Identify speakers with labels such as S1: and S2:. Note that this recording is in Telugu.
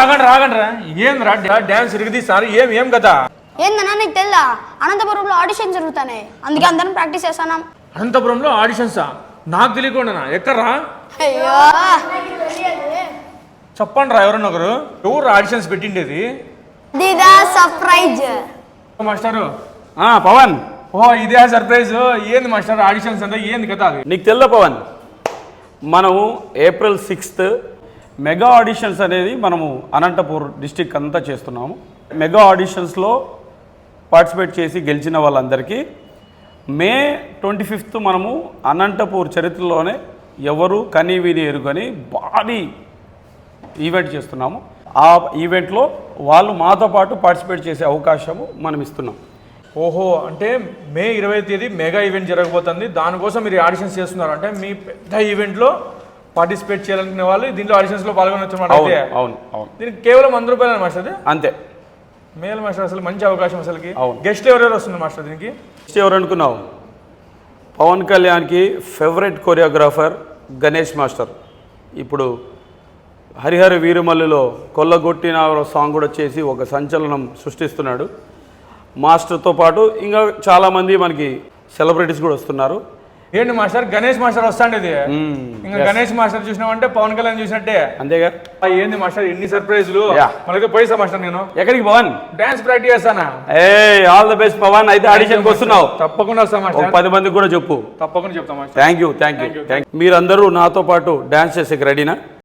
S1: ఆగండి రాగండి రా ఏంద్రా డ్యాన్స్ ఇరిగితీస్తారు ఏం కదా
S2: ఏందన్నా నీకు తెల్లా అనంతపురంలో ఆడిషన్ జరుగుతాయి అందుకే అందరం ప్రాక్టీస్ చేస్తాను
S1: అనంతపురంలో ఆడిషన్సా నాకు తెలియకుండా ఎక్కడ్రా
S2: అయ్యో
S1: చెప్పండి రా ఎవరన్నా ఒకరు ఎవరు ఆడిషన్స్ పెట్టిండేది
S2: దిదా సర్ప్రైజ్
S1: మాస్టారు
S3: పవన్
S1: ఓ ఇదే సర్ప్రైజ్ ఏంది మాస్టర్ ఆడిషన్స్ అంటే ఏంది కదా అది
S3: నీకు తెల్ల పవన్ మనము ఏప్రిల్ 6th మెగా ఆడిషన్స్ అనేది మనము అనంతపూర్ డిస్టిక్ అంతా చేస్తున్నాము. మెగా ఆడిషన్స్లో పార్టిసిపేట్ చేసి గెలిచిన వాళ్ళందరికీ మే 25th మనము అనంతపూర్ చరిత్రలోనే ఎవరు కని విని ఎరుగని భారీ ఈవెంట్ చేస్తున్నాము. ఆ ఈవెంట్లో వాళ్ళు మాతో పాటు పార్టిసిపేట్ చేసే అవకాశము మనం ఇస్తున్నాం.
S1: ఓహో అంటే మే 20వ తేదీ మెగా ఈవెంట్ జరగబోతుంది. దానికోసం మీరు ఆడిషన్స్ చేస్తున్నారు అంటే మీ పెద్ద ఈవెంట్లో పార్టిసిపేట్ చేయాలనుకునే వాళ్ళు దీంట్లో ఆడిషన్స్లో పాల్గొనవచ్చు.
S3: అవును అవును
S1: దీనికి కేవలం 100 రూపాయలు మాస్టర్
S3: అంతే.
S1: మేల్ మాస్టర్ అసలు మంచి అవకాశం అసలుకి.
S3: అవును.
S1: గెస్ట్ ఎవరెవరు వస్తున్నారు మాస్టర్ దీనికి?
S3: గెస్ట్ ఎవరు అనుకున్నావు? పవన్ కళ్యాణ్కి ఫేవరెట్ కొరియోగ్రాఫర్ గణేష్ మాస్టర్. ఇప్పుడు హరిహర వీరమల్లిలో కొల్లగొట్టిన సాంగ్ కూడా చేసి ఒక సంచలనం సృష్టిస్తున్నాడు. మాస్టర్తో పాటు ఇంకా చాలామంది మనకి సెలబ్రిటీస్ కూడా వస్తున్నారు.
S1: ఏంటి మాస్టర్ గణేష్ మాస్టర్ వస్తాండేది ఇంకా గణేష్ మాస్టర్ చూసినామంటే పవన్ కళ్యాణ్ చూసినట్టే
S3: అంతేగా.
S1: ఏంది మాస్టర్ ఎన్ని సర్ప్రైజ్లు మనకి పోయిసా మాస్టర్. నేను
S3: ఎక్కడికి పవన్?
S1: డాన్స్ ప్రాక్టీస్ చేస్తానా?
S3: All the best Pawan. అయితే ఆడిషన్కి వస్తున్నావు?
S1: తప్పకుండా వస్తా మాస్టర్.
S3: 10 మందికి కూడా చెప్పు.
S1: తప్పకుండా చెప్తా మాస్టర్.
S3: Thank you. మీరందరూ నాతో పాటు డాన్స్ చేసేకి రెడీనా?